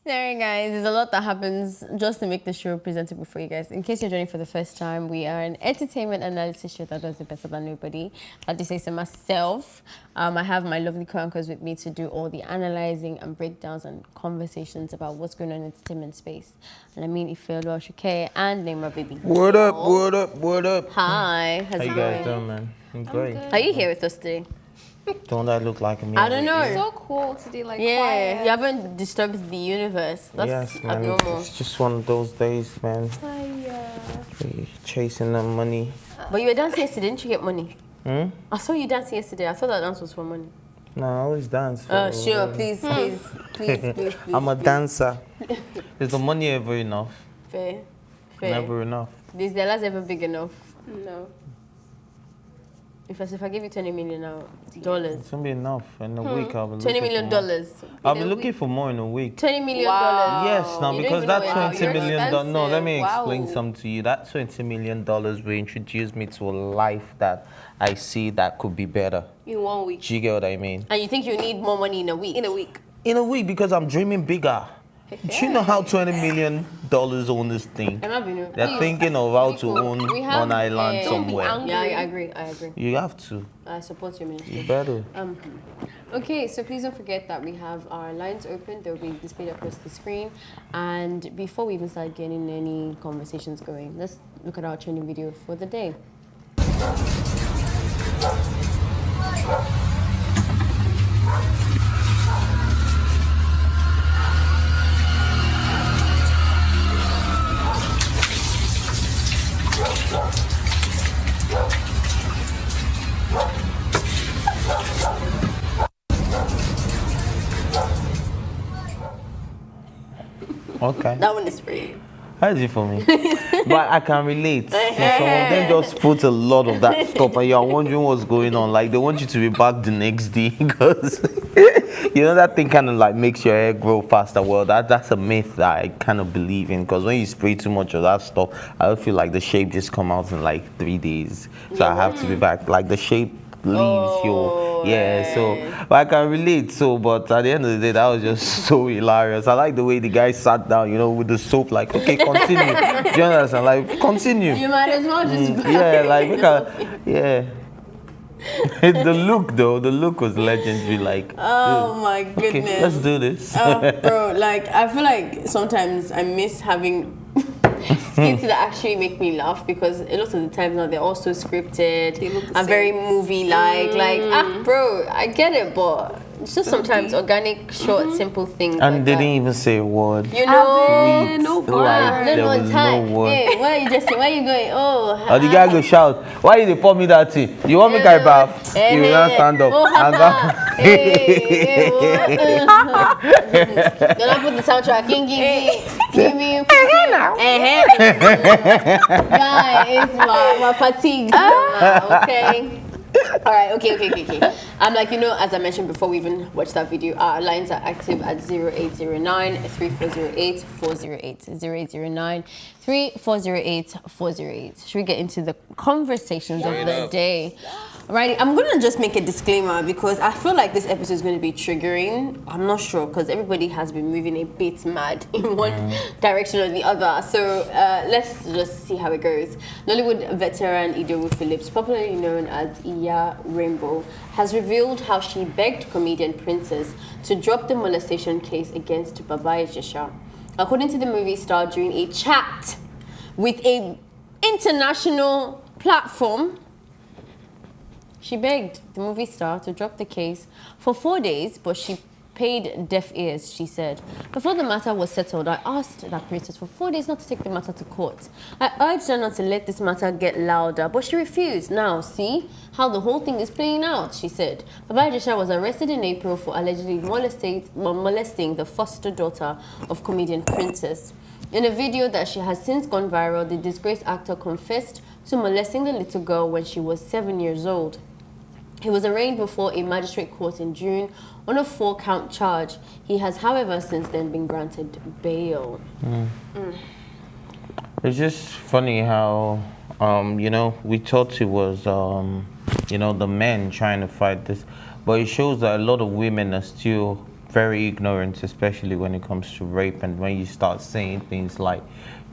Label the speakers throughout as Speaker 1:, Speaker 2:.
Speaker 1: Sorry guys, there's a lot that happens just to make the show presentable for you guys. In case you're joining for the first time, we are an entertainment analysis show that does it better than nobody. I just say so myself. I have my lovely co-anchors with me to do all the analyzing and breakdowns and conversations about what's going on in the entertainment space. And I mean Phylicia and Neymar baby.
Speaker 2: What up, what up, what up?
Speaker 1: Hi, how's
Speaker 2: How
Speaker 1: it
Speaker 2: you
Speaker 1: going?
Speaker 2: guys doing, man? I'm great.
Speaker 1: Are you here with us today?
Speaker 2: Don't I look like a me?
Speaker 1: I don't know.
Speaker 3: It's so cool to be like
Speaker 1: Yeah,
Speaker 3: quiet.
Speaker 1: you haven't disturbed the universe. That's
Speaker 2: Yes, man.
Speaker 1: abnormal.
Speaker 2: It's just one of those days, man. Chasing the money.
Speaker 1: But you were dancing yesterday, didn't you get money?
Speaker 2: Hmm?
Speaker 1: I saw you dancing yesterday. I thought that dance was for money.
Speaker 2: No, I always dance.
Speaker 1: Sure, please.
Speaker 2: I'm a dancer. Is the money ever enough?
Speaker 1: Fair.
Speaker 2: Never enough.
Speaker 1: Is the last ever big enough?
Speaker 3: No.
Speaker 1: If I give you $20 million now,
Speaker 2: It's
Speaker 1: dollars.
Speaker 2: gonna be enough. In a week, I'll be
Speaker 1: $20
Speaker 2: looking
Speaker 1: million
Speaker 2: for more.
Speaker 1: dollars.
Speaker 2: I'll be looking for more in a week.
Speaker 1: $20 million.
Speaker 3: Wow.
Speaker 2: Yes, now
Speaker 1: You don't
Speaker 2: because
Speaker 1: even
Speaker 2: that
Speaker 1: know it.
Speaker 2: $20
Speaker 3: You're
Speaker 2: million. No, let me
Speaker 3: expensive.
Speaker 2: explain
Speaker 3: Wow.
Speaker 2: something to you. That $20 million will introduce me to a life that I see that could be better.
Speaker 3: In 1 week.
Speaker 2: Do you get what I mean?
Speaker 1: And you think you need more money in a week?
Speaker 3: In a week.
Speaker 2: In a week, because I'm dreaming bigger. Do you know how $20 million own this thing?
Speaker 1: I'm not being
Speaker 2: They're thinking of how to own
Speaker 1: We have,
Speaker 2: one island
Speaker 1: don't be
Speaker 2: somewhere.
Speaker 3: angry.
Speaker 1: Yeah, I agree.
Speaker 2: You have to.
Speaker 1: I support your ministry.
Speaker 2: You better.
Speaker 1: Okay, so please don't forget that we have our lines open. They'll be displayed across the screen. And before we even start getting any conversations going, let's look at our trending video for the day.
Speaker 2: Okay.
Speaker 1: That one is free.
Speaker 2: How is it for me? But I can relate. So some of them just put a lot of that stuff and you're wondering what's going on. Like they want you to be back the next day because you know that thing kind of like makes your hair grow faster. Well, that's a myth that I kind of believe in because when you spray too much of that stuff, I don't feel like the shape just come out in like 3 days. So I have to be back. Like the shape leaves your so but I can relate. So but at the end of the day that was just so hilarious. I like the way the guy sat down, you know, with the soap, like, okay, continue. Do you understand? Like, continue.
Speaker 1: You might as well just
Speaker 2: Yeah, like the look was legendary. Like,
Speaker 1: oh my goodness.
Speaker 2: okay, let's do this.
Speaker 1: Bro, like I feel like sometimes I miss having skits that actually make me laugh because a lot of the times now they're also scripted
Speaker 3: They look the
Speaker 1: and
Speaker 3: same.
Speaker 1: very movie-like. Like, bro, I get it, but it's just sometimes organic, short, simple things.
Speaker 2: And
Speaker 1: like
Speaker 2: they
Speaker 1: that.
Speaker 2: didn't even say a word.
Speaker 1: You know,
Speaker 2: Sweet,
Speaker 3: no
Speaker 2: like,
Speaker 3: word.
Speaker 2: there
Speaker 1: no
Speaker 2: was
Speaker 1: time.
Speaker 2: no word.
Speaker 1: Hey, where are you just? Where are you going? Oh,
Speaker 2: Or the guy go shout, why you dey pour me that thing? You want me carry bath? You will not stand up.
Speaker 1: Oh,
Speaker 2: And go-
Speaker 1: hey, then I put the soundtrack. Give me. Guys, we're fatigued. Okay. All right. Okay. I'm like, you know, as I mentioned before we even watched that video, our lines are active at 0809 3408 408 0809 3408 408. Should we get into the conversations of the day? Alrighty, I'm gonna just make a disclaimer because I feel like this episode is going to be triggering. I'm not sure because everybody has been moving a bit mad in one direction or the other. So let's just see how it goes. Nollywood veteran Idowu Phillips, popularly known as Iya Rainbow, has revealed how she begged comedian Princess to drop the molestation case against Baba Ijesha. According to the movie star, during a chat with an international platform, she begged the movie star to drop the case for 4 days, but she paid deaf ears, she said. Before the matter was settled, I asked that Princess for 4 days not to take the matter to court. I urged her not to let this matter get louder, but she refused. Now, see how the whole thing is playing out, she said. Baba Ijesha was arrested in April for allegedly molesting the foster daughter of comedian Princess. In a video that she has since gone viral, the disgraced actor confessed to molesting the little girl when she was 7 years old. He was arraigned before a magistrate court in June on a 4-count charge. He has, however, since then been granted bail.
Speaker 2: It's just funny how, you know, we thought it was, you know, the men trying to fight this, but it shows that a lot of women are still very ignorant, especially when it comes to rape, and when you start saying things like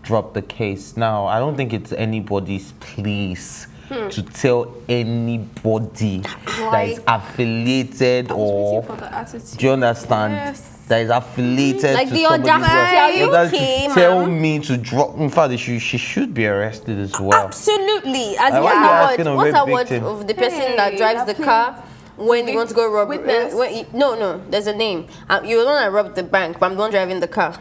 Speaker 2: drop the case. Now, I don't think it's anybody's place to tell anybody that is affiliated or do you understand?
Speaker 3: Yes.
Speaker 2: That is affiliated
Speaker 1: like
Speaker 2: to
Speaker 1: the
Speaker 2: somebody
Speaker 1: audacity.
Speaker 2: else.
Speaker 1: Are you okay,
Speaker 2: Tell
Speaker 1: ma'am?
Speaker 2: me to drop. In fact, she should be arrested as well.
Speaker 1: Absolutely. As
Speaker 2: Like,
Speaker 1: what's
Speaker 2: why
Speaker 1: the
Speaker 2: are you
Speaker 1: word?
Speaker 2: asking a
Speaker 1: What's
Speaker 2: rape
Speaker 1: the word
Speaker 2: victim?
Speaker 1: of the person that drives the car when you want to go rob?
Speaker 3: Witness.
Speaker 1: No, there's a name. You're the one that robbed the bank, but I'm the one driving the car.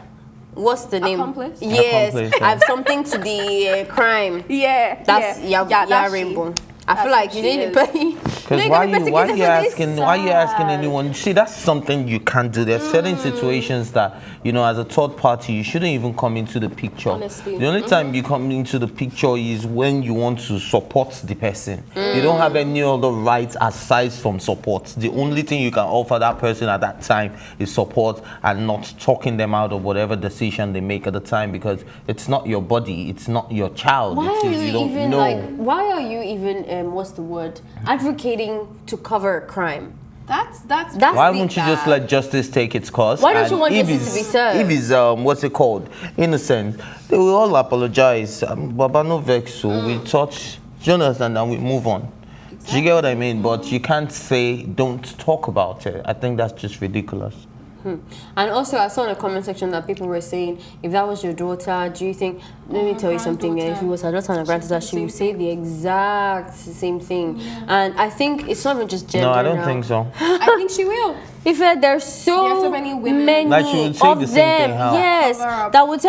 Speaker 1: What's the name?
Speaker 3: Accomplice?
Speaker 1: Yes,
Speaker 2: Accomplice,
Speaker 1: I have something to the crime.
Speaker 3: Yeah.
Speaker 1: That's Iya
Speaker 3: that's
Speaker 1: Rainbow.
Speaker 3: she.
Speaker 1: I feel
Speaker 3: That's
Speaker 1: like
Speaker 3: who
Speaker 1: you
Speaker 3: she
Speaker 1: didn't
Speaker 3: is.
Speaker 1: pay.
Speaker 2: Because why you asking anyone? See, that's something you can't do. There's certain situations that, you know, as a third party, you shouldn't even come into the picture.
Speaker 3: Honestly.
Speaker 2: The only time you come into the picture is when you want to support the person. You don't have any other rights aside from support. The only thing you can offer that person at that time is support and not talking them out of whatever decision they make at the time, because it's not your body, it's not your child.
Speaker 1: Why are you
Speaker 2: don't
Speaker 1: even
Speaker 2: know.
Speaker 1: why are you even what's the word, advocating to cover a crime?
Speaker 3: That's
Speaker 2: Why won't you just let justice take its course?
Speaker 1: Why don't
Speaker 2: And
Speaker 1: you want
Speaker 2: if
Speaker 1: justice to be
Speaker 2: it's-
Speaker 1: served?
Speaker 2: If it's what's it called, innocent, they will all apologize. Baba no vex, so we touch, do you understand, and we move on. Do you get what I mean? But you can't say don't talk about it. I think that's just ridiculous.
Speaker 1: And also, I saw in the comment section that people were saying, if that was your daughter, do you think? Let me tell you something. If it was her daughter and her granddaughter, she would say the exact same thing. And I think it's not even just gender.
Speaker 2: No, I don't
Speaker 1: now.
Speaker 2: think so.
Speaker 3: I think she will.
Speaker 1: If there's so
Speaker 3: many women.
Speaker 1: many
Speaker 2: Like she would say
Speaker 1: of
Speaker 2: the same
Speaker 1: them,
Speaker 2: thing, how?
Speaker 1: yes,
Speaker 3: Cover up.
Speaker 1: that would. Do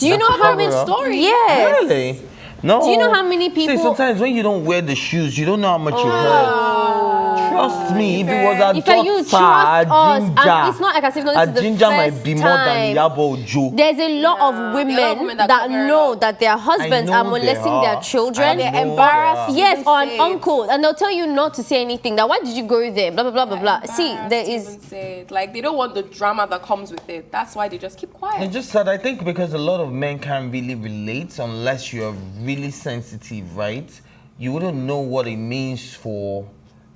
Speaker 1: you
Speaker 2: That's
Speaker 1: know
Speaker 2: a
Speaker 1: how
Speaker 2: cover
Speaker 1: many
Speaker 2: up.
Speaker 1: stories? Yes.
Speaker 2: Really? No.
Speaker 1: Do you know how many people?
Speaker 2: See, sometimes when you don't wear the shoes, you don't know how much you hurt. Trust me, if it was a
Speaker 1: If you trust us, and it's not like as if this
Speaker 2: a
Speaker 1: is the
Speaker 2: ginger
Speaker 1: first
Speaker 2: might be more than
Speaker 1: time.
Speaker 2: Yabo Joe.
Speaker 1: There's a lot of women that know that their husbands
Speaker 2: know
Speaker 1: are
Speaker 2: they
Speaker 1: molesting their
Speaker 2: are.
Speaker 1: children.
Speaker 2: I know
Speaker 1: They're
Speaker 2: they
Speaker 1: embarrassed.
Speaker 2: are.
Speaker 1: Yes,
Speaker 3: Even
Speaker 1: or an
Speaker 3: say it.
Speaker 1: uncle, and they'll tell you not to say anything. That why did you go there? Blah blah blah blah blah. See, there is.
Speaker 3: Like, they don't want the drama that comes with it. That's why they just keep quiet.
Speaker 2: It's just that I think because a lot of men can't really relate unless you're really sensitive, right? You wouldn't know what it means for.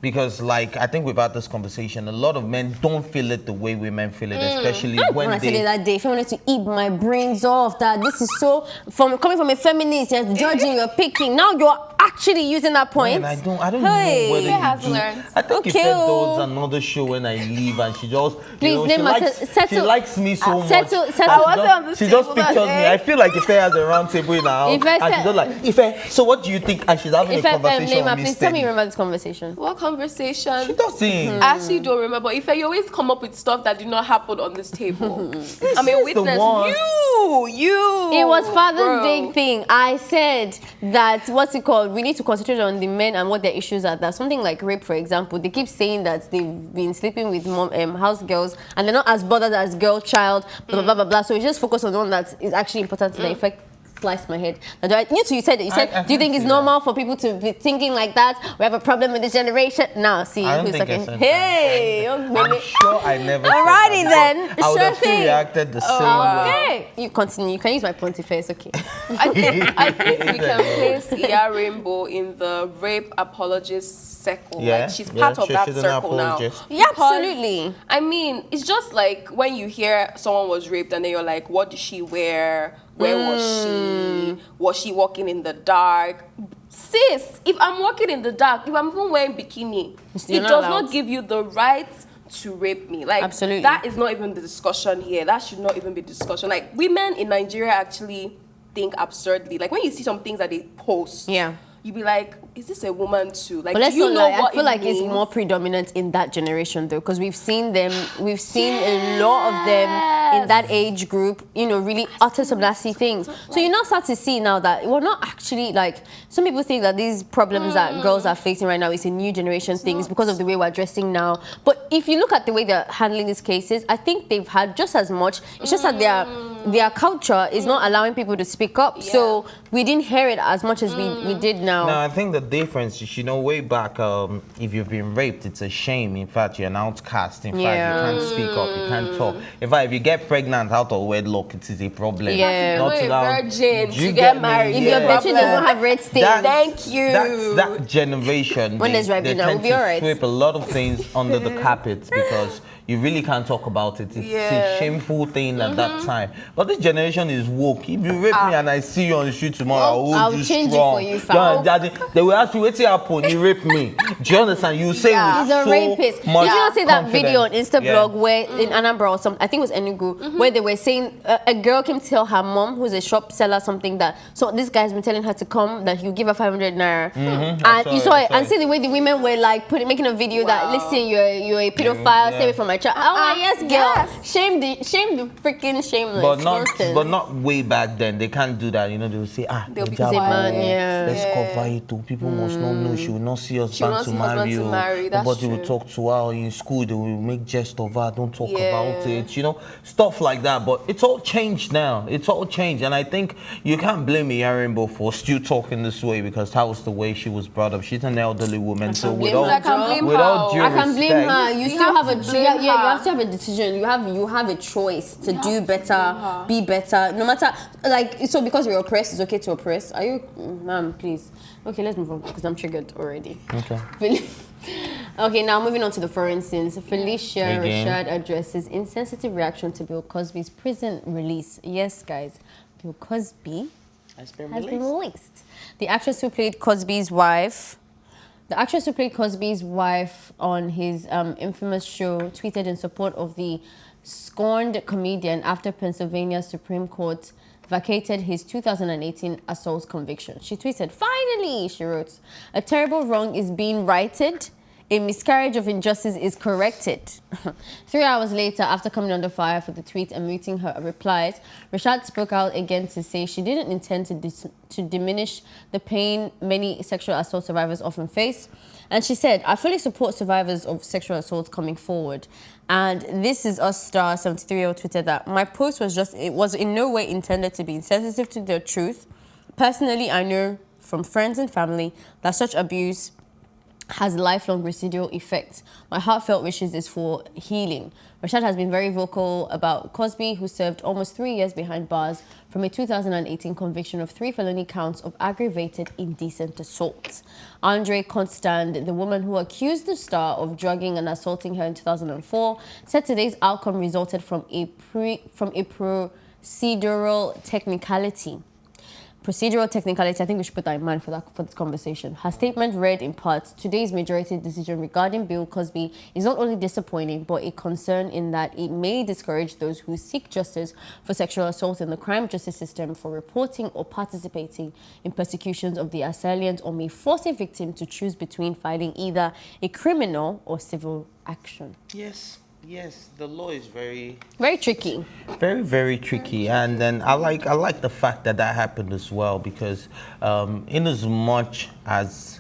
Speaker 2: Because, like, I think we've had this conversation. A lot of men don't feel it the way women feel it, especially when
Speaker 1: I said it
Speaker 2: they.
Speaker 1: that day, if I wanted to eat my brains off, that this is so coming from a feminist, you're judging, you're picking. Now you're actually using that point.
Speaker 2: Man, I don't
Speaker 1: Hey.
Speaker 2: know whether
Speaker 3: He has
Speaker 2: you do.
Speaker 3: learned.
Speaker 2: I think if
Speaker 1: Okay,
Speaker 2: there
Speaker 1: oh.
Speaker 2: was another show when I leave and she just,
Speaker 1: Please,
Speaker 2: she
Speaker 1: name us-
Speaker 2: likes,
Speaker 1: settle-
Speaker 2: she likes me so much.
Speaker 1: settle-
Speaker 2: And
Speaker 1: settle.
Speaker 3: I wasn't on this
Speaker 2: she just
Speaker 3: table that
Speaker 2: pictures me.
Speaker 3: day.
Speaker 2: I feel like Ife has a round table in her house,
Speaker 1: Ife
Speaker 2: and
Speaker 1: said-
Speaker 2: she's just like, Ife, so what do you think? And she's having
Speaker 1: If
Speaker 2: a
Speaker 1: I
Speaker 2: conversation with me
Speaker 1: please tell me
Speaker 2: steady.
Speaker 1: you remember this conversation.
Speaker 3: What conversation?
Speaker 2: She doesn't.
Speaker 3: I actually don't remember. If you always come up with stuff that did not happen on this table, I'm a
Speaker 2: She's the
Speaker 3: witness.
Speaker 2: one.
Speaker 3: You.
Speaker 1: It was Father's
Speaker 3: bro.
Speaker 1: Day thing. I said that what's it called? We need to concentrate on the men and what their issues are. That something like rape, for example, they keep saying that they've been sleeping with house girls and they're not as bothered as girl child. Blah blah blah blah. So we just focus on the one that is actually important to the effect. Sliced my head. You said it. You said,
Speaker 2: I
Speaker 1: do you think
Speaker 2: can
Speaker 1: it's
Speaker 2: see
Speaker 1: normal for people to be thinking like that? We have a problem with this generation. Now, see
Speaker 2: I don't
Speaker 1: who's
Speaker 2: think I
Speaker 1: talking.
Speaker 2: said
Speaker 1: Hey,
Speaker 2: I'm
Speaker 1: baby.
Speaker 2: sure I never. said
Speaker 1: Alrighty
Speaker 2: that,
Speaker 1: then.
Speaker 2: but I would
Speaker 1: Sure
Speaker 2: have still
Speaker 1: thing.
Speaker 2: reacted the same way.
Speaker 1: Okay, you continue. You can use my pontifice. Okay.
Speaker 3: I think we can place Iya Rainbow in the rape apologist circle.
Speaker 2: Yeah,
Speaker 3: Like, she's part of that
Speaker 2: she's an
Speaker 3: circle now.
Speaker 2: apologist.
Speaker 1: Yeah,
Speaker 3: Because,
Speaker 1: absolutely.
Speaker 3: I mean, it's just like when you hear someone was raped and then you're like, what did she wear? Where was she? Was she walking in the dark? Sis, if I'm walking in the dark, if I'm even wearing bikini,
Speaker 1: You're
Speaker 3: it
Speaker 1: not
Speaker 3: does
Speaker 1: allowed.
Speaker 3: not give you the right to rape me. Like,
Speaker 1: Absolutely.
Speaker 3: that is not even the discussion here. That should not even be discussion. Like, women in Nigeria actually think absurdly. Like, when you see some things that they post,
Speaker 1: Yeah.
Speaker 3: you be like, is this a woman too? Like,
Speaker 1: But let's
Speaker 3: do you
Speaker 1: not
Speaker 3: know
Speaker 1: lie.
Speaker 3: what
Speaker 1: I feel
Speaker 3: it
Speaker 1: like it's
Speaker 3: means?
Speaker 1: more predominant in that generation though, because we've seen a lot of them in that age group, you know, really utter some nasty things. So you now start to see now that we're not actually like, some people think that these problems that girls are facing right now is a new generation thing. It's because of the way we're dressing now. But if you look at the way they're handling these cases, I think they've had just as much. It's just that their culture is not allowing people to speak up.
Speaker 3: Yeah.
Speaker 1: So we didn't hear it as much as we did now.
Speaker 2: No, I think the difference is, you know, way back, if you've been raped, it's a shame. In fact, you're an outcast. In fact, you can't speak up, you can't talk. In fact, if you get pregnant out of wedlock, it is a problem.
Speaker 1: Yeah.
Speaker 2: Not
Speaker 3: You're a
Speaker 2: now-
Speaker 3: virgin
Speaker 2: Do you
Speaker 3: to get
Speaker 2: me?
Speaker 3: married.
Speaker 1: If your bedroom does not have red stain,
Speaker 3: Thank you.
Speaker 2: That's that generation.
Speaker 1: When there's
Speaker 2: they
Speaker 1: Ribena,
Speaker 2: tend
Speaker 1: we'll be
Speaker 2: to
Speaker 1: alright.
Speaker 2: sweep a lot of things under the carpet because, you really can't talk about it. It's
Speaker 3: Yeah.
Speaker 2: a shameful thing at that time. But this generation is woke. If you rape me and I see you on the street tomorrow, I'll hold you
Speaker 1: change it
Speaker 2: strong.
Speaker 1: for you, fam.
Speaker 2: They will ask you, what's happened? You raped me. Do you understand? You say
Speaker 1: He's a rapist. Did you not see that video on Instablog where in Anambra or something, I think it was Enugu, where they were saying a girl came to tell her mom, who's a shop seller, something that, so this guy's been telling her to come, that he'll give her 500 naira. And you saw it, and see the way the women were like making a video that, listen, you're a pedophile, stay away from my child. Oh my, yes, girl.
Speaker 3: Yes.
Speaker 1: Shame the freaking shameless.
Speaker 2: But not way back then. They can't do that. You know, they'll say,
Speaker 3: They'll be
Speaker 2: Ejaba,
Speaker 1: man, yeah.
Speaker 2: let's cover it too. People must not know. She will not see us
Speaker 3: She will
Speaker 2: back
Speaker 3: not
Speaker 2: to
Speaker 3: see husband
Speaker 2: marry
Speaker 3: to
Speaker 2: you.
Speaker 3: marry, that's
Speaker 2: Nobody will
Speaker 3: true.
Speaker 2: talk to her in school. They will make jest of her. Don't talk
Speaker 3: Yeah.
Speaker 2: about it. You know, stuff like that. But it's all changed now. It's all changed. And I think you can't blame Iya Rainbow for still talking this way, because that was the way she was brought up. She's an elderly woman. So
Speaker 1: blame
Speaker 2: with
Speaker 1: her.
Speaker 2: all,
Speaker 3: I can blame
Speaker 2: with
Speaker 3: her.
Speaker 2: all due
Speaker 1: I can blame
Speaker 2: respect,
Speaker 1: her. You still
Speaker 3: have
Speaker 1: have a
Speaker 3: to blame
Speaker 1: you
Speaker 3: her.
Speaker 1: have to have a decision. You have a choice to do better, be better. No matter so because you're oppressed, it's okay to oppress. Are you, ma'am? Please. Okay, let's move on because I'm triggered already.
Speaker 2: Okay.
Speaker 1: Okay, now moving on to the foreign sins. Felicia
Speaker 2: Again.
Speaker 1: Rashad addresses insensitive reaction to Bill Cosby's prison release. Yes, guys, Bill Cosby has been released. The actress who played Cosby's wife on his infamous show tweeted in support of the scorned comedian after Pennsylvania Supreme Court vacated his 2018 assault conviction. She tweeted, "Finally," she wrote, "a terrible wrong is being righted. A miscarriage of injustice is corrected." 3 hours later, after coming under fire for the tweet and muting her replies, Rashad spoke out again to say she didn't intend to diminish the pain many sexual assault survivors often face. And she said, "I fully support survivors of sexual assault coming forward." And this is us star 73 tweeted that, "My post was in no way intended to be insensitive to the truth. Personally, I know from friends and family that such abuse has lifelong residual effects. My heartfelt wishes is for healing." Rashad has been very vocal about Cosby, who served almost 3 years behind bars from a 2018 conviction of 3 felony counts of aggravated indecent assault. Andre Constant, the woman who accused the star of drugging and assaulting her in 2004, said today's outcome resulted from a procedural technicality. Procedural technicality, I think we should put that in mind for this conversation. Her statement read in part, "Today's majority decision regarding Bill Cosby is not only disappointing, but a concern in that it may discourage those who seek justice for sexual assault in the crime justice system for reporting or participating in persecutions of the assailant, or may force a victim to choose between filing either a criminal or civil action."
Speaker 2: Yes, the law is very
Speaker 1: tricky.
Speaker 2: Very, very tricky. And then I like the fact that happened as well, because in as much as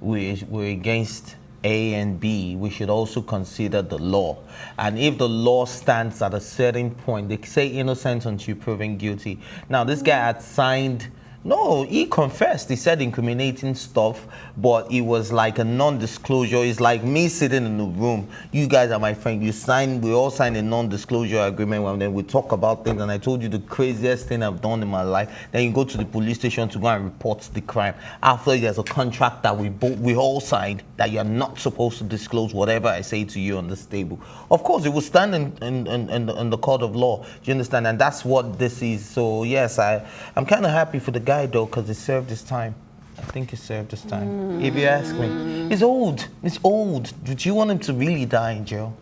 Speaker 2: we're against A and B, we should also consider the law. And if the law stands at a certain point, they say innocent until proven guilty. Now, this guy had signed. No, he confessed. He said incriminating stuff, but it was like a non-disclosure. It's like me sitting in the room. You guys are my friend. We all signed a non-disclosure agreement, and then we talk about things. And I told you the craziest thing I've done in my life. Then you go to the police station to go and report the crime. After there's a contract that we all signed that you're not supposed to disclose whatever I say to you on this table. Of course, it will stand in the court of law. Do you understand? And that's what this is. So yes, I'm kind of happy for the guy though, because he served his time. I think he served his time. If you ask me, he's old. He's old. Do you want him to really die in jail?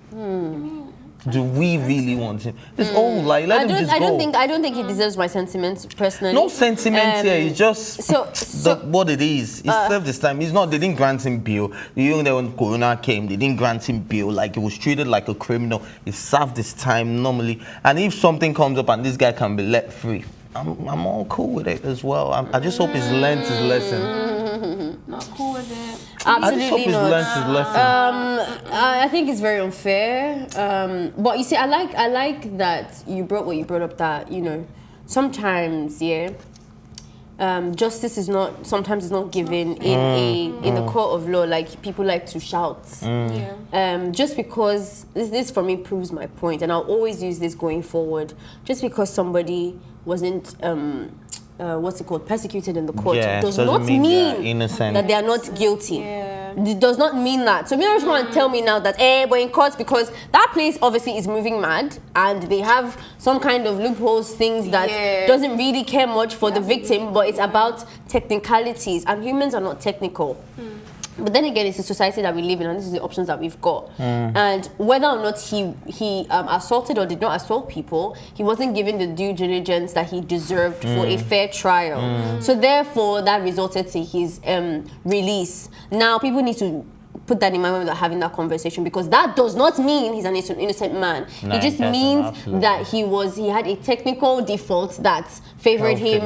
Speaker 2: Do we really want him? He's old. Like let him just go.
Speaker 1: I don't think he deserves my sentiments personally.
Speaker 2: No sentiments here. It's just what it is. He served his time. They didn't grant him bail. You know, when Corona came, they didn't grant him bail. Like he was treated like a criminal. He served his time normally. And if something comes up and this guy can be let free, I'm all cool with it as well. I just hope he's learned his lesson.
Speaker 3: Not cool with it.
Speaker 1: Absolutely
Speaker 2: I just hope he's
Speaker 1: not.
Speaker 2: learned his lesson.
Speaker 1: I think it's very unfair. But you see, I like that you brought what you brought up. That sometimes justice is not given in the court of law. Like people like to shout. Just because this for me proves my point, and I'll always use this going forward. Just because somebody wasn't persecuted in the court does not mean
Speaker 2: innocent.
Speaker 1: that they are not guilty. It does not mean that. So you're not trying to tell me now that we're in court, because that place obviously is moving mad and they have some kind of loopholes, things that doesn't really care much for the victim, but it's about technicalities, and humans are not technical. But then again, it's the society that we live in, and this is the options that we've got. And whether or not he assaulted or did not assault people, he wasn't given the due diligence that he deserved for a fair trial. So therefore, that resulted to his release. Now, people need to put that in mind when they're having that conversation, because that does not mean he's an innocent man.
Speaker 2: No,
Speaker 1: it just means that he had a technical default that favored his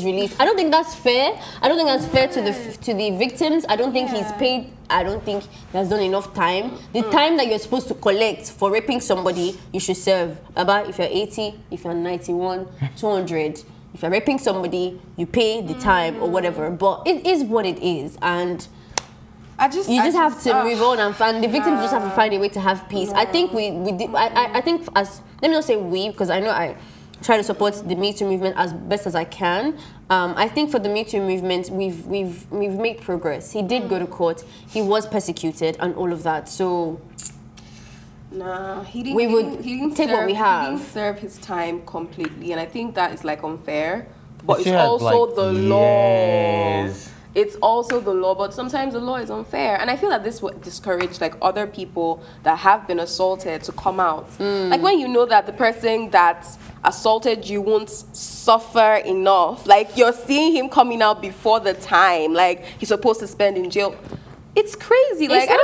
Speaker 1: release. I don't think that's fair. I don't think that's fair to the victims. I don't think he's paid. I don't think he has done enough time. The time that you're supposed to collect for raping somebody, you should serve. About if you're 80, if you're 91, 200. If you're raping somebody, you pay the time or whatever. But it is what it is, and you just have to move on, and the victims just have to find a way to have peace. I think I think as, let me not say we, because I know I try to support the Me Too movement as best as I can. I think for the Me Too movement, we've made progress. He did go to court. He was persecuted and all of that. So
Speaker 3: nah, he didn't.
Speaker 1: We would take what we have.
Speaker 3: He didn't serve his time completely, and I think that is like unfair. But it's
Speaker 2: She had,
Speaker 3: also
Speaker 2: like,
Speaker 3: the law.
Speaker 2: years.
Speaker 3: It's also the law, but sometimes the law is unfair. And I feel that this would discourage like other people that have been assaulted to come out. Like when you know that the person that assaulted you won't suffer enough. Like you're seeing him coming out before the time, like he's supposed to spend in jail. It's crazy. Like I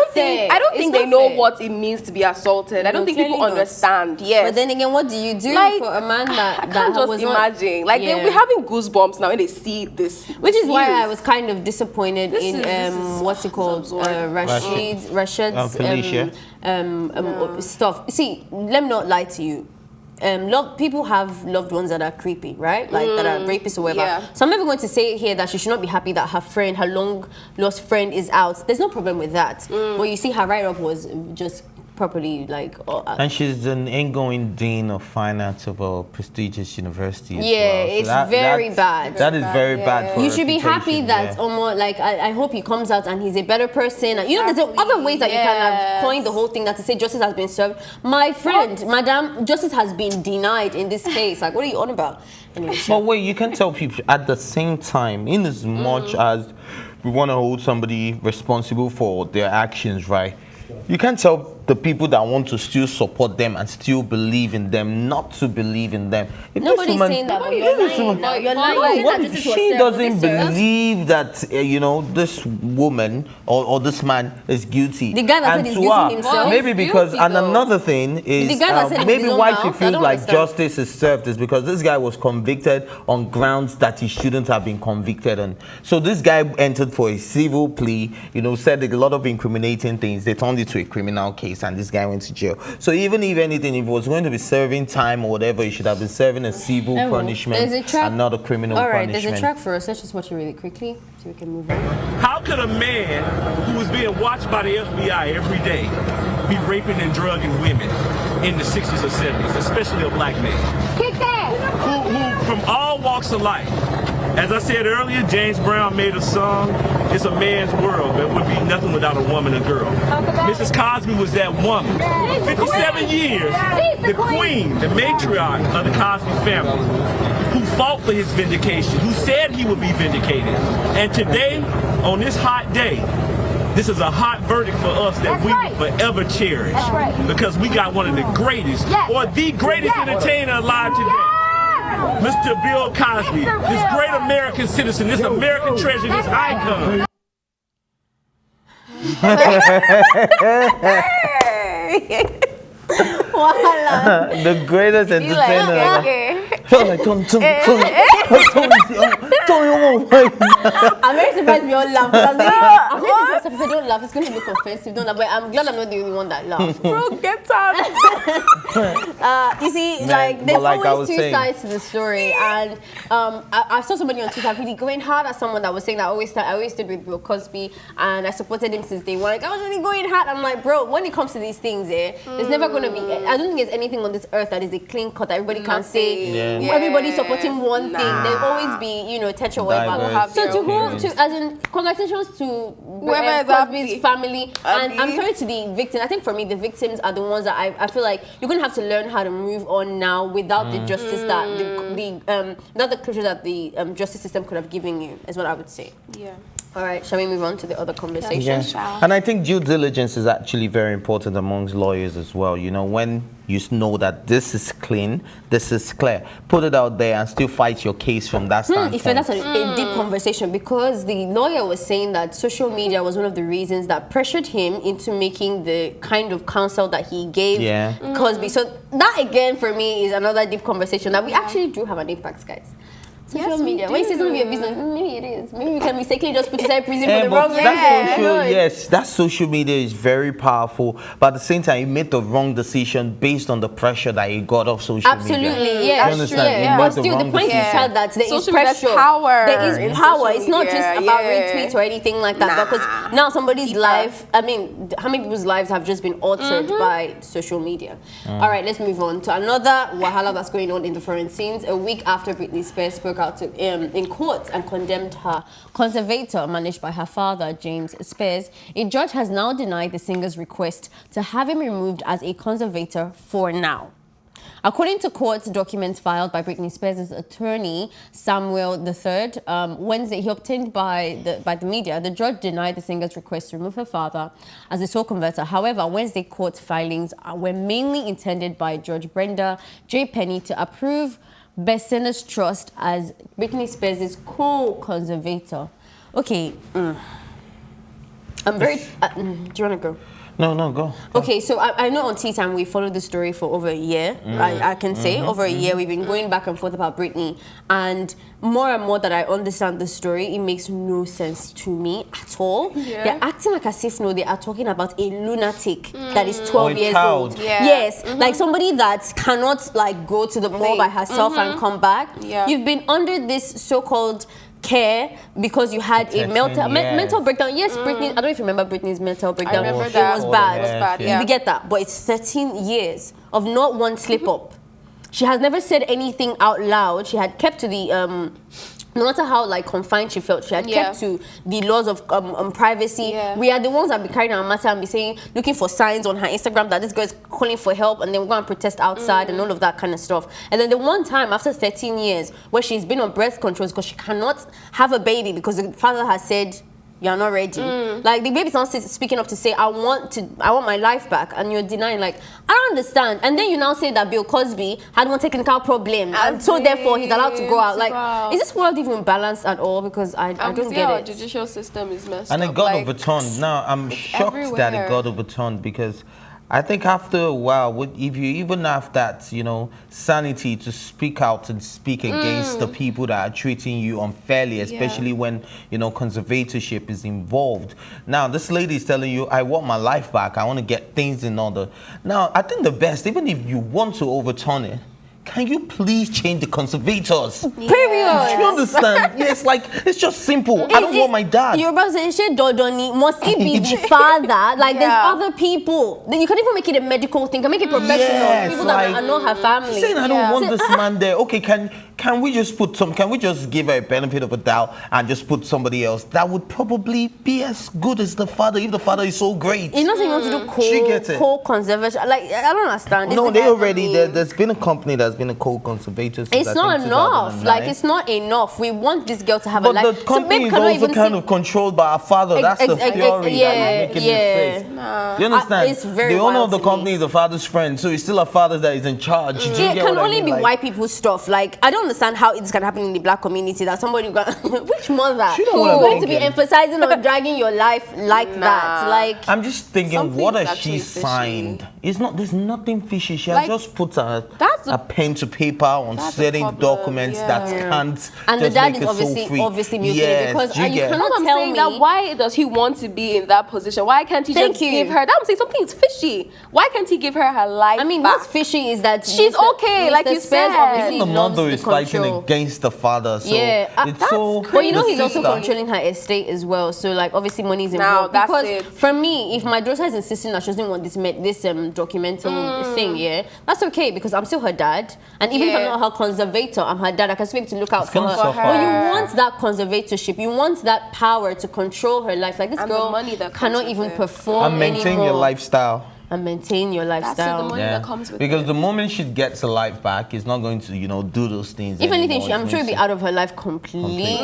Speaker 3: don't think they know what it means to be assaulted. I don't think people understand. Yes.
Speaker 1: But then again, what do you do
Speaker 3: Like,
Speaker 1: for a man
Speaker 3: I can't just imagine. Like they'll be having goosebumps now when they see this.
Speaker 1: Which is why I
Speaker 3: news.
Speaker 1: was kind of disappointed in what's it called, Rashad's
Speaker 2: Felicia.
Speaker 1: stuff. See, let me not lie to you. People have loved ones that are creepy, right? Like that are rapists or whatever.
Speaker 3: Yeah.
Speaker 1: So I'm never going to say here that she should not be happy that her long lost friend is out. There's no problem with that. But you see, her write-up was just properly like.
Speaker 2: And she's an ingoing dean of finance of a prestigious university. As
Speaker 1: Yeah,
Speaker 2: well. So
Speaker 1: it's very bad.
Speaker 2: That is very bad. For
Speaker 1: You should be happy
Speaker 2: reputation,
Speaker 1: that like I hope he comes out and he's a better person. And, you know, there's other ways that you can have coined the whole thing, that to say justice has been served. My friend, Madam, justice has been denied in this case. Like, what are you on about? Anyway,
Speaker 2: But wait, you can tell people at the same time, in as much as we want to hold somebody responsible for their actions, right? You can't tell the people that want to still support them and still believe in them not to believe in them.
Speaker 1: Nobody's saying that, but you're lying. No, you're lying.
Speaker 2: She doesn't believe that this woman or this man is guilty.
Speaker 1: The guy that said he's guilty himself.
Speaker 2: Maybe because, and another thing is
Speaker 1: The guy that said
Speaker 2: maybe
Speaker 1: his own
Speaker 2: why
Speaker 1: mouth,
Speaker 2: she
Speaker 1: I
Speaker 2: feels
Speaker 1: don't
Speaker 2: like
Speaker 1: understand.
Speaker 2: justice is served is because this guy was convicted on grounds that he shouldn't have been convicted on. So this guy entered for a civil plea, said a lot of incriminating things. They turned it to a criminal case, and this guy went to jail. So even if anything, if he was going to be serving time or whatever, he should have been serving a civil punishment and not a criminal punishment.
Speaker 1: All right, there's a track for us. Let's just watch it really quickly so we can move on.
Speaker 4: How could a man who was being watched by the FBI every day be raping and drugging women in the 60s or 70s, especially a black man?
Speaker 5: Kick that!
Speaker 4: Who from all walks of life. As I said earlier, James Brown made a song, it's a man's world, but it would be nothing without a woman and girl. Mrs. Cosby was that woman. For 57 years, the queen, the matriarch of the Cosby family, who fought for his vindication, who said he would be vindicated. And today, on this hot day, this is a hot verdict for us that we will forever cherish. Because we got one of the greatest, or the greatest entertainer alive today. Mr. Bill Cosby, this great American citizen, this American treasure, this icon.
Speaker 2: The greatest entertainer.
Speaker 1: I'm very surprised we all laugh. I'm very surprised if don't laugh. It's going to look offensive. Don't laugh. But I'm glad I'm not the only one that laughs.
Speaker 3: Bro, get out.
Speaker 1: You see,
Speaker 2: Man,
Speaker 1: there's
Speaker 2: like
Speaker 1: always two sides to the story. And I saw somebody on Twitter really going hard at someone that was saying that I always stood with Bill Cosby and I supported him since day one. Like, I was really going hard. I'm like, bro, when it comes to these things, there's never going to be, I don't think there's anything on this earth that is a clean cut that everybody can say, everybody supporting one thing. There'll always be, you know, touch or whatever. So as in, congratulations to whoever Cosby's family. And I'm sorry to the victims. I think for me, the victims are the ones that I feel like you're going to have to learn how to move on now without the justice that not the closure that the justice system could have given you, is what I would say.
Speaker 3: Yeah.
Speaker 1: All right, shall we move on to the other conversation?
Speaker 2: Yeah. And I think due diligence is actually very important amongst lawyers as well. You know, when you know that this is clean, this is clear, put it out there and still fight your case from that standpoint.
Speaker 1: If that's a deep conversation, because the lawyer was saying that social media was one of the reasons that pressured him into making the kind of counsel that he gave Cosby. So that again for me is another deep conversation that we actually do have an impact, guys. Social media. When you say something your business, maybe it is. Maybe we can mistakenly just put inside prison for the wrong reason.
Speaker 2: Yes, that social media is very powerful, but at the same time, he made the wrong decision based on the pressure that he got off social media.
Speaker 1: Absolutely, yeah.
Speaker 2: You understand?
Speaker 1: But still, the point is that there is pressure. There is power. It's not just about retweets or anything like that. Because now somebody's life, I mean, how many people's lives have just been altered by social media? All right, let's move on to another wahala that's going on in the foreign scenes. A week after Britney Spears spoke out in court and condemned her conservator managed by her father, James Spears, a judge has now denied the singer's request to have him removed as a conservator for now. According to court documents filed by Britney Spears' attorney, Samuel III, Wednesday, he obtained by the media, the judge denied the singer's request to remove her father as a sole converter. However, Wednesday court filings were mainly intended by Judge Brenda J. Penny to approve Bessena's trust as Britney Spears' co-conservator. Okay. I'm very... do you want to go?
Speaker 2: No, go.
Speaker 1: Okay, so I know on Tea Time we followed the story for over a year. I can say over a year we've been going back and forth about Britney, and more that I understand the story, it makes no sense to me at all. They're acting like as if they are talking about a lunatic that is 12 years old. Yes, like somebody that cannot like go to the mall by herself and come back. You've been under this so-called care because you had a mental breakdown. Yes, Britney, I don't know if you remember Britney's mental breakdown.
Speaker 3: I remember that.
Speaker 1: It was bad. You get that. But it's 13 years of not one slip up. She has never said anything out loud. She had kept to the no matter how like confined she felt, she had kept to the laws of privacy. We are the ones that be carrying our matter and be saying, looking for signs on her Instagram that this girl is calling for help, and then we're going to protest outside and all of that kind of stuff. And then the one time after 13 years where she's been on birth controls because she cannot have a baby because the father has said, you're not ready. Like the baby's not speaking up to say, I want my life back, and you're denying. Like, I don't understand. And then you now say that Bill Cosby had one technical problem, and so therefore he's allowed to go out. Like, is this world even balanced at all? Because I don't get it.
Speaker 3: Our judicial system is messed up.
Speaker 2: And it got overturned. Now I'm shocked that it got overturned, because I think after a while, if you even have that, sanity to speak out and speak against the people that are treating you unfairly, especially when, conservatorship is involved. Now, this lady is telling you, I want my life back. I want to get things in order. Now, I think the best, even if you want to overturn it, can you please change the conservators?
Speaker 1: Period.
Speaker 2: Do you understand? Yes, like, it's just simple. I don't want my dad.
Speaker 1: You're about to say, Dodoni, must it be the father? Like, there's other people. Then you can even make it a medical thing. You can make it professional.
Speaker 2: Yes,
Speaker 1: people that are not her family.
Speaker 2: Saying I don't want this man there. Okay, can we just give her a benefit of a doubt and just put somebody else that would probably be as good as the father if the father is so great?
Speaker 1: You know, so you want to do co-conservation. Like, I don't understand.
Speaker 2: No, there's been a company that's been a co-conservator.
Speaker 1: It's not enough. Like, it's not enough. We want this girl to have a life.
Speaker 2: But the company is also kind of controlled by our father. That's the theory that you're making this face. You understand?
Speaker 1: It's very
Speaker 2: the owner of the company is the father's friend, so it's still a father that is in charge.
Speaker 1: It can only be white people's stuff. Like, I don't understand how it's gonna happen in the black community that somebody got which mother who's going to be emphasizing on dragging your life like that. Like,
Speaker 2: I'm just thinking, what has she signed? There's nothing fishy. She has just put a pen to paper on certain documents that can't.
Speaker 1: And the dad is obviously muted it because you cannot tell me
Speaker 3: that. Why does he want to be in that position? Why can't he just give her? I'm saying something's fishy. Why can't he give her life?
Speaker 1: I mean, what's fishy is that
Speaker 3: she's okay, like you said.
Speaker 2: Even the mother is fighting against the father. So it's so.
Speaker 1: But he's also controlling her estate as well. So like, obviously money is involved. Because for me, if my daughter is insisting that she doesn't want documental thing, yeah, that's okay because I'm still her dad. And even if I'm not her conservator, I'm her dad. I can still be able to look out for her. But you want that conservatorship. You want that power to control her life. Like this girl
Speaker 3: money that
Speaker 1: cannot even perform
Speaker 2: and maintain
Speaker 1: anymore.
Speaker 2: your lifestyle.
Speaker 1: And maintain your lifestyle.
Speaker 3: That's the money that comes with
Speaker 2: because
Speaker 3: it.
Speaker 2: the moment she gets her life back, it's not going to, you know, do those things.
Speaker 1: If anything,
Speaker 2: anymore.
Speaker 1: I'm sure it'll be out of her life completely.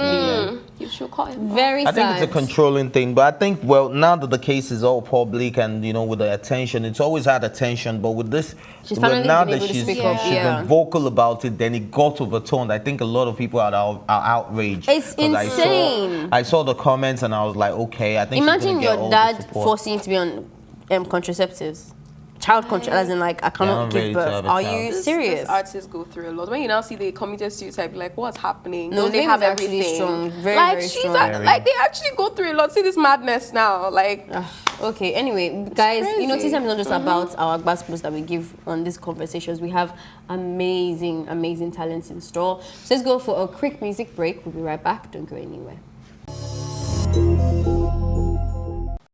Speaker 3: You should call him.
Speaker 1: Very sad.
Speaker 2: I think it's a controlling thing, but I think, well, now that the case is all public and, you know, with the attention, it's always had attention, but with this, now that she's been vocal about it, then it got overturned. I think a lot of people are outraged.
Speaker 1: It's insane.
Speaker 2: I saw the comments and I was like, okay, I think
Speaker 1: imagine your dad forcing you to be on contraceptives. Child control, as in like I cannot give birth. Are you serious?
Speaker 3: This artists go through a lot. When you now see the committed suicide, like what's happening?
Speaker 1: No,
Speaker 3: they have everything.
Speaker 1: Strong. Very,
Speaker 3: like
Speaker 1: very
Speaker 3: she's
Speaker 1: strong.
Speaker 3: like they actually go through a lot. See this madness now, like.
Speaker 1: Okay. Anyway, guys, you know, TTM is not just about our gospels that we give on these conversations. We have amazing, amazing talents in store. So let's go for a quick music break. We'll be right back. Don't go anywhere.